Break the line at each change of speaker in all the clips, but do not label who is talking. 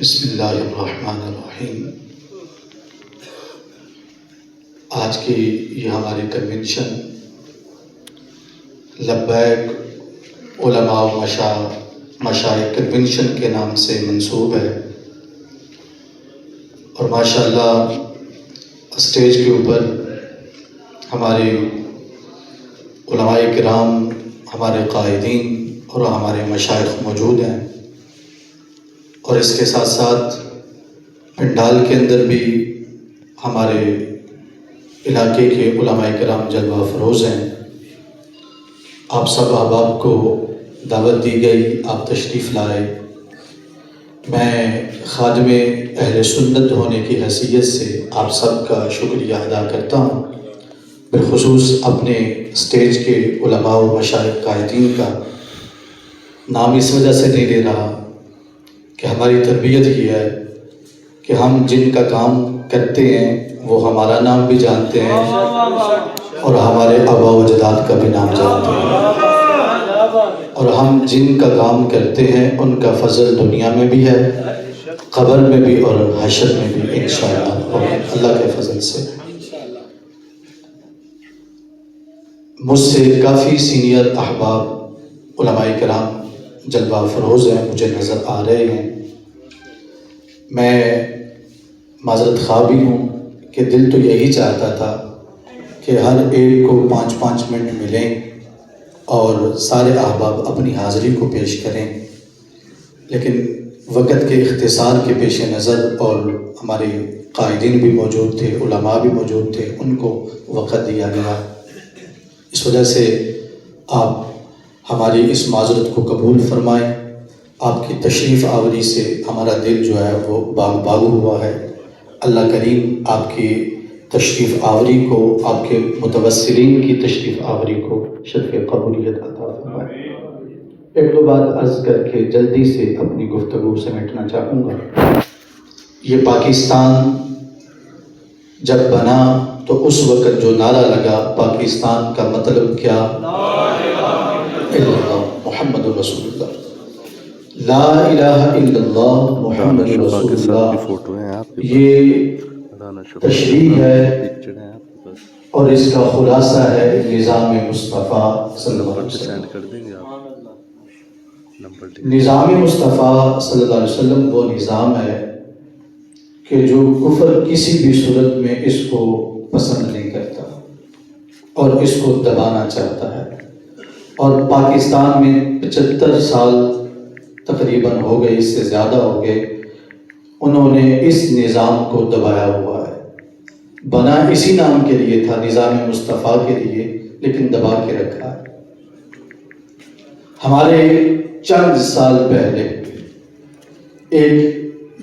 بسم اللہ الرحمن الرحیم۔ آج کی یہ ہماری کنونشن لبیک علماء و مشائخ کنونشن کے نام سے منسوب ہے، اور ماشاءاللہ اسٹیج کے اوپر ہمارے علماء کرام، ہمارے قائدین اور ہمارے مشائخ موجود ہیں، اور اس کے ساتھ ساتھ پنڈال کے اندر بھی ہمارے علاقے کے علماء کرام جلوہ افروز ہیں۔ آپ سب احباب کو دعوت دی گئی، آپ تشریف لائے۔ میں خادم اہل سنت ہونے کی حیثیت سے آپ سب کا شکریہ ادا کرتا ہوں، بالخصوص اپنے اسٹیج کے علماء و مشائخ قائدین کا نام اس وجہ سے نہیں لے رہا کہ ہماری تربیت یہ ہے کہ ہم جن کا کام کرتے ہیں وہ ہمارا نام بھی جانتے ہیں اور ہمارے آباء و اجداد کا بھی نام جانتے ہیں، اور ہم جن کا کام کرتے ہیں ان کا فضل دنیا میں بھی ہے، قبر میں بھی اور حشر میں بھی انشاءاللہ، اور اللہ کے فضل سے۔ مجھ سے کافی سینئر احباب علماء کرام جلوہ افروز ہیں، مجھے نظر آ رہے ہیں۔ میں معذرت خواہ بھی ہوں کہ دل تو یہی چاہتا تھا کہ ہر ایک کو 5 منٹ ملیں اور سارے احباب اپنی حاضری کو پیش کریں، لیکن وقت کے اختصار کے پیش نظر اور ہمارے قائدین بھی موجود تھے، علماء بھی موجود تھے، ان کو وقت دیا گیا، اس وجہ سے آپ ہماری اس معذرت کو قبول فرمائیں۔ آپ کی تشریف آوری سے ہمارا دل جو ہے وہ باغ ہوا ہے۔ اللہ کریم آپ کی تشریف آوری کو، آپ کے متوسلین کی تشریف آوری کو شرف قبولیت عطا فرمائے۔ ایک دو بات عرض کر کے جلدی سے اپنی گفتگو سمیٹنا چاہوں گا۔ یہ پاکستان جب بنا تو اس وقت جو نعرہ لگا پاکستان کا مطلب کیا؟ محمد رسول اللہ، لا الہ الا اللہ محمد رسول اللہ، یہ تشریح ہے اور اس کا خلاصہ ہے نظام مصطفیٰ صلی اللہ علیہ وسلم۔ نظام مصطفیٰ صلی اللہ علیہ وسلم وہ نظام ہے کہ جو کفر کسی بھی صورت میں اس کو پسند نہیں کرتا اور اس کو دبانا چاہتا ہے، اور پاکستان میں 75 سال تقریباً ہو گئے، اس سے زیادہ ہو گئے، انہوں نے اس نظام کو دبایا ہوا ہے۔ بنا اسی نام کے لیے تھا، نظام مصطفیٰ کے لیے، لیکن دبا کے رکھا ہے۔ ہمارے چند سال پہلے ایک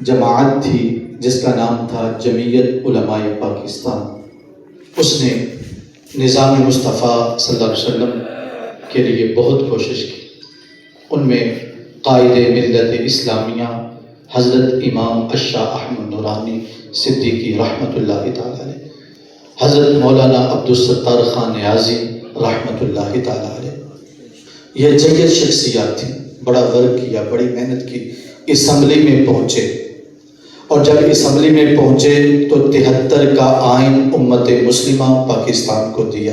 جماعت تھی جس کا نام تھا جمعیت علماء پاکستان، اس نے نظام مصطفیٰ صلی اللہ علیہ وسلم کے لیے بہت کوشش کی۔ ان میں قائد ملت اسلامیہ حضرت امام الشاہ احمد نورانی صدیقی رحمۃ اللہ تعالیٰ علیہ، حضرت مولانا عبدالستار خان نیازی رحمۃ اللہ تعالیٰ علیہ، یہ جید شخصیات تھیں، بڑا ورک کیا، بڑی محنت کی، اسمبلی میں پہنچے، اور جب اسمبلی میں پہنچے تو 73 کا آئین امت مسلمہ پاکستان کو دیا،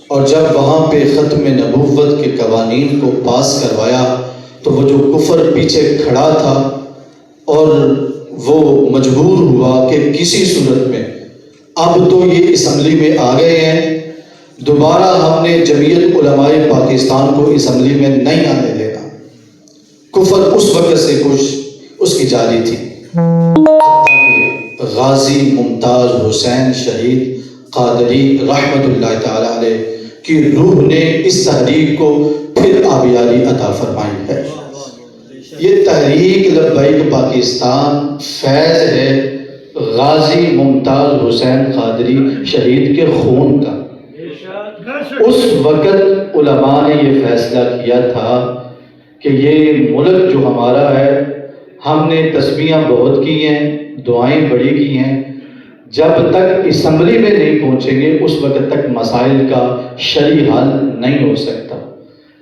اور جب وہاں پہ ختم نبوت کے قوانین کو پاس کروایا تو وہ جو کفر پیچھے کھڑا تھا اور وہ مجبور ہوا کہ کسی صورت میں اب تو یہ اسمبلی میں آ گئے ہیں، دوبارہ ہم نے جمعیت علماء پاکستان کو اسمبلی میں نہیں آنے دینا۔ کفر اس وقت سے کچھ اس کی جاری تھی، غازی ممتاز حسین شہید قادری رحمۃ اللہ تعالیٰ علیہ کی روح نے اس تحریک کو پھر آبیاری عطا فرمائی ہے۔ یہ تحریک لبیک پاکستان فیض ہے غازی ممتاز حسین قادری شہید کے خون کا۔ اس وقت علماء نے یہ فیصلہ کیا تھا کہ یہ ملک جو ہمارا ہے، ہم نے تسبیحاں بہت کی ہیں، دعائیں بڑی کی ہیں، جب تک اسمبلی میں نہیں پہنچیں گے اس وقت تک مسائل کا شرعی حل نہیں ہو سکتا،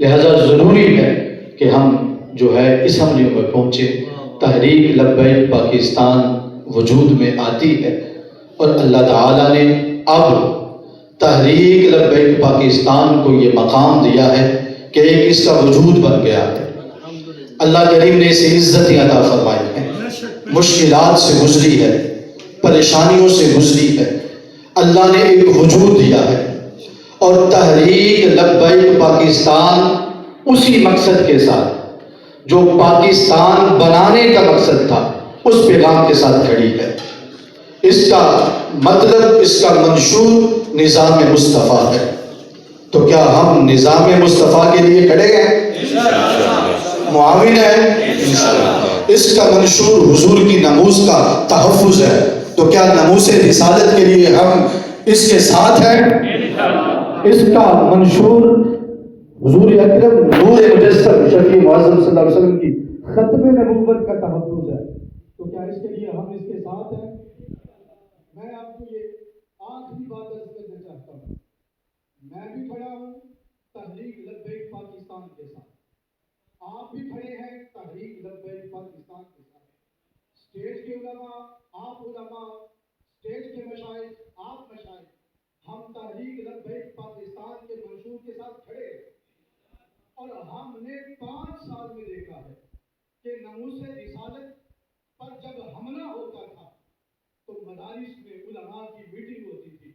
لہذا ضروری ہے کہ ہم جو ہے اسمبلی میں پہنچے تحریک لبیک پاکستان وجود میں آتی ہے اور اللہ تعالیٰ نے اب تحریک لبیک پاکستان کو یہ مقام دیا ہے کہ ایک اس کا وجود بن گیا ہے۔ اللہ کریم نے اسے عزتیں عطا فرمائی ہیں، مشکلات سے گزری ہے، پریشانیوں سے گزری ہے، اللہ نے ایک وجود دیا ہے۔ اور تحریک لبیک پاکستان اسی مقصد کے ساتھ جو پاکستان بنانے کا مقصد تھا اس پیغام کے ساتھ کھڑی ہے۔ اس کا مطلب، اس کا منشور نظام مصطفیٰ ہے۔ تو کیا ہم نظام مصطفیٰ کے لیے کھڑے ہیں؟ معاون ہے؟ اس کا منشور حضور کی ناموس کا تحفظ ہے۔ تو کیا ناموس رسالت کے لیے ہم اس کے ساتھ ہیں؟ اس کا منشور حضور اکرم نور مجسم شفیع معظم صلی اللہ علیہ وسلم کی ختم نبوت کا تحفظ ہے۔ تو کیا اس کے لیے ہم اس کے ساتھ ہیں؟ میں آپ کو یہ آخری بات عرض کرنا چاہتا ہوں، میں بھی کھڑا ہوں تحریک لبیک پاکستان کے ساتھ، آپ بھی کھڑے ہیں تحریک لبیک پاکستان کے ساتھ۔ اسٹیج کے علماء، آپ علماء، اسٹیج کے مشائخ، آپ مشائخ، ہم تحریک لبیک پاکستان کے منشور کے ساتھ کھڑے ہیں۔ اور ہم نے 5 سال میں دیکھا ہے کہ ناموس رسالت پر جب حملہ ہوتا تھا تو مدارس میں علماء کی میٹنگ ہوتی تھی،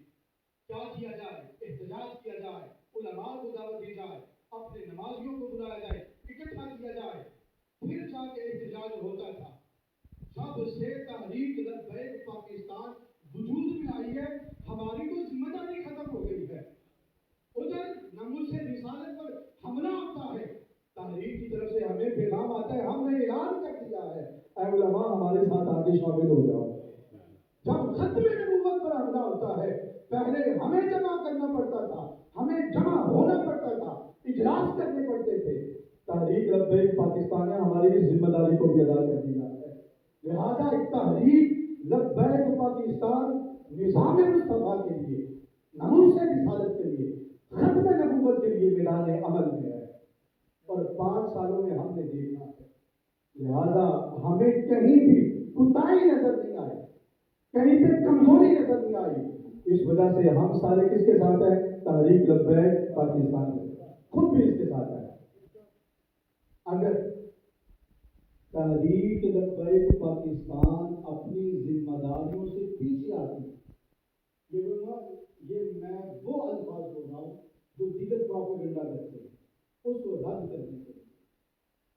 کیا کیا جائے، احتجاج کیا جائے، علماء کو دعوت دی جائے، اپنے نمازیوں کو بلایا جائے، اکٹھا کیا جائے، پھر جا کے احتجاج ہوتا تھا۔ جب سے تحریک لبیک پاکستان وجود میں آئی ہے، ہماری تو ذمہ داری ختم ہو گئی ہے۔ ادھر ناموس رسالت پر حملہ ہوتا ہے، تحریک کی طرف سے ہمیں پیغام آتا ہے، ہم نے اعلان کر دیا ہے اے علماء ہمارے ساتھ آگے شامل ہو جاؤ۔ جب ختم نبوت پر حملہ ہوتا ہے، پہلے ہمیں جمع کرنا پڑتا تھا، ہمیں جمع ہونا پڑتا تھا، اجلاس کرنے پڑتے تھے۔ تحریک لبیک پاکستان نے ہماری اس ذمہ داری کو بھی ادا کر دیا ہے، لہذا تحریک لبیک پاکستان نظام مصطفیٰ کے لیے، ناموس رسالت کے لیے، ختم نبوت کے لیے میدان عمل میں ہے۔ اور 5 سالوں میں ہم نے دیکھا ہے، لہذا ہمیں کہیں بھی کوتاہی نظر نہیں آئی، کہیں پہ کمزوری نظر نہیں آئی۔ اس وجہ سے ہم سارے کس کے ساتھ ہیں؟ تحریک لبیک پاکستان کے ساتھ، خود بھی اس کے ساتھ ہیں۔ اگر تحریک لبیک پاکستان اپنی ذمہ داریوں سے پیچھے آتی، یہ میں وہ الفاظ بول رہا ہوں جو دیگر پروپیگنڈا کرتے ہیں، اس کو رد کرنے کے لیے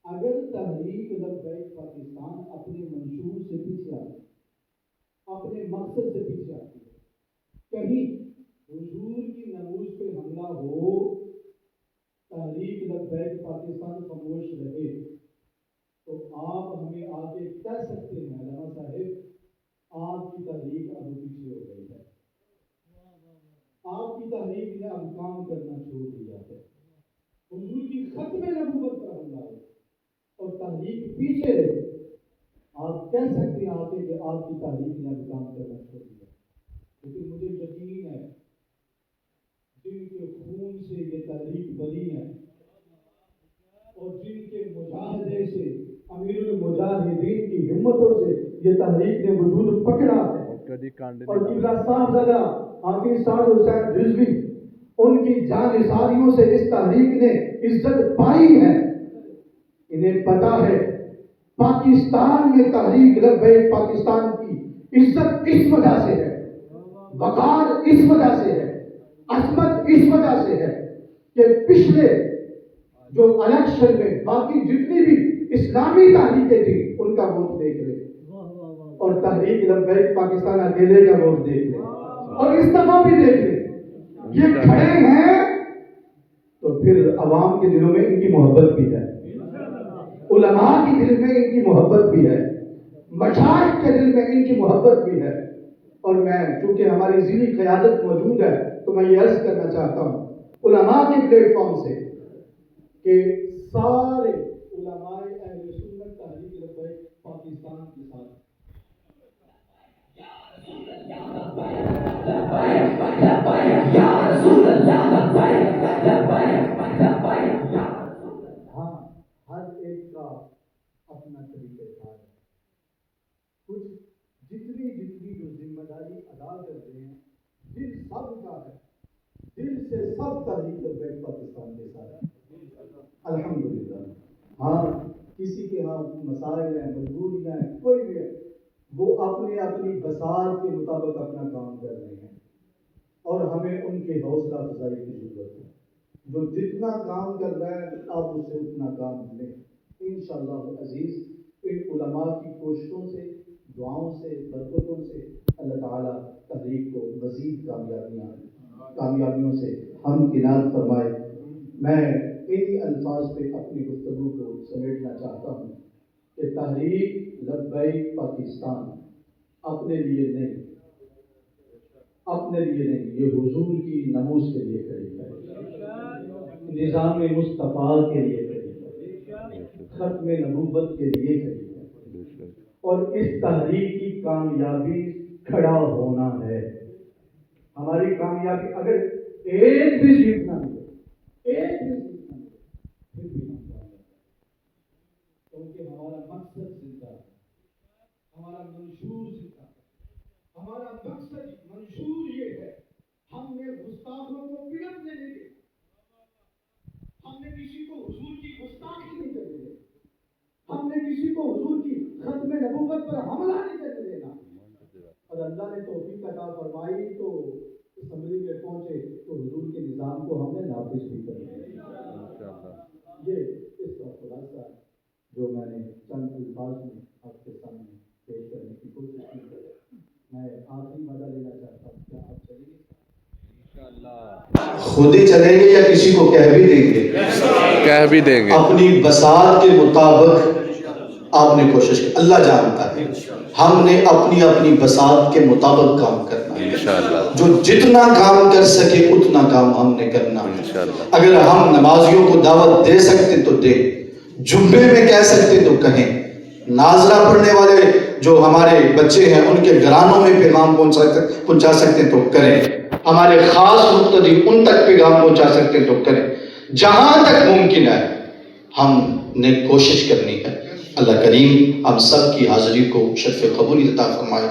اگر تحریک لبیک پاکستان اپنے منشور سے پیچھے آتی، اپنے مقصد سے پیچھے آتی ہے، کہیں حضور کی ناموس پہ حملہ ہو، تحریک لبیک پاکستان خاموش رہے، تو آپ ہمیں آگے کہہ سکتے ہیں علامہ صاحب آپ کی تحریک اب پیچھے ہو گئی ہے، آپ کی تحریک نے اب کام کرنا چھوڑ دیا ہے، حضور کی ختم نبوت پر حملہ ہو اور تحریک پیچھے رہے، آپ کہہ سکتے ہیں آگے کہ آپ کی تحریک نے اب کام کرنا چھوڑ دیا۔ لیکن مجھے یقین ہے جن کے خون سے یہ تحریک بنی ہے اور جن کے مجاہدے سے، امیر المجاہدین کی ہمتوں سے یہ تحریک نے وجود پکڑا ہے، اور قبلہ صاحبزادہ حافظ سعد حسین رضوی ان کی جانثاریوں سے اس تحریک نے عزت پائی ہے۔ انہیں پتا ہے پاکستان میں تحریک لبیک پاکستان کی عزت اس وجہ سے ہے، وقار اس وجہ سے ہے، عظمت اس وجہ سے ہے کہ پچھلے جو الیکشن میں باقی جتنی بھی اسلامی تحریکیں تھیں ان کا ووٹ دیکھ لیں اور تحریک لبیک پاکستان اکیلے کا ووٹ دیکھ لیں اور اس دفعہ بھی دیکھ لیں، یہ کھڑے ہیں تو پھر عوام کے دلوں میں ان کی محبت بھی ہے، علماء کے دل میں ان کی محبت بھی ہے، مشائخ کے دل میں ان کی محبت بھی ہے۔ اور میں چونکہ ہماری ذیلی قیادت موجود ہے تو میں یہ عرض کرنا چاہتا ہوں علماء کے پلیٹ فارم سے کہ سارے علماء اہل سنت تحریک لبیک پاکستان کے ساتھ ہاں، ہر ایک کا اپنا طریقہ کار ہے،
کچھ جتنی جو ذمہ داری ادا کرتے ہیں دل سب کا ہے، دل سے سب تحریک لبیک پاکستان کے ساتھ الحمدللہ۔ ہاں کسی کے ہاں مسائل ہیں، مجبوریاں ہیں، کوئی بھی ہے، وہ اپنی اپنی بساط کے مطابق اپنا کام کر رہے ہیں اور ہمیں ان کے حوصلہ افزائی کی ضرورت ہے۔ جو جتنا کام کر رہا ہے آپ اس سے اتنا کام لیں انشاءاللہ العزیز۔ ان علماء کی کوششوں سے، دعاؤں سے، برکتوں سے اللہ تعالیٰ تحریک کو مزید کامیابیوں سے ہم کنار فرمائے۔ میں انہی الفاظ پہ اپنی گفتگو کو سمیٹنا چاہتا ہوں کہ تحریک لبیک پاکستان اپنے لیے نہیں، یہ حضور کی نموز کے لیے کھڑی ہے، نظام مصطفیٰ کے لیے کھڑی ہے، ختم نبوت کے لیے کھڑی ہے، اور اس تحریک کی کامیابی کھڑا ہونا ہے۔ ہماری کامیابی اگر ایک بھی سیٹ نہ ملے، ایک بھی سیٹ نہ ملے، پھر بھی ہم کامیاب ہیں، کیونکہ ہمارا مقصد زندہ ہے، ہمارا منشور زندہ ہے، ہمارا مقصد منشور یہ ہے، ہم نے گستاخوں کو پلٹنے نہیں دیا، ہم نے کسی کو حضور کی گستاخی نہیں کرنے دینا، ہم نے کسی کو حضور کی ختم نبوت پر حملہ نہیں کرنے دینا۔ اور اللہ نے توفیق عطا فرمائی تو اسمبلی میں پہنچے تو حضور کے نظام کو ہم نے نافذ بھی کر دیا۔ یہ اس کا خلاصہ ہے جو میں نے چند الفاظ میں آپ کے سامنے پیش کرنے کی کوشش کی ہے۔ میں آخری وعدہ لینا چاہتا ہوں، کیا آپ چلیں گے؟
خود ہی چلیں گے یا کسی کو کہہ بھی دیں گے؟
کہہ بھی دیں گے۔
اپنی بساط کے مطابق آپ نے کوشش کی، اللہ جانتا ہے، ہم نے اپنی بساط کے مطابق کام کرنا ہے
انشاءاللہ۔
جو جتنا کام کر سکے اتنا کام ہم نے کرنا ہے۔
انشاءاللہ۔
اگر ہم نمازیوں کو دعوت دے سکتے تو دیں، جمعے میں کہہ سکتے تو کہیں، ناظرہ پڑھنے والے جو ہمارے بچے ہیں ان کے گھرانوں میں پیغام پہنچا سکتے تو کریں، ہمارے خاص مقتدی ان تک پیغام پہنچا سکتے تو کریں، جہاں تک ممکن ہے ہم نے کوشش کرنی ہے۔ اللہ کریم ہم سب کی حاضری کو شرف قبولیت عطا فرمائے۔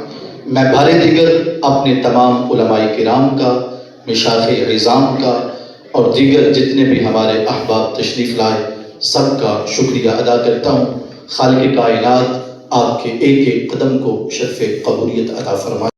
میں بار دیگر اپنے تمام علماء کرام کا، مشایخ عظام کا اور دیگر جتنے بھی ہمارے احباب تشریف لائے سب کا شکریہ ادا کرتا ہوں۔ خالق کائنات آپ کے ایک ایک قدم کو شرف قبولیت عطا فرمائے۔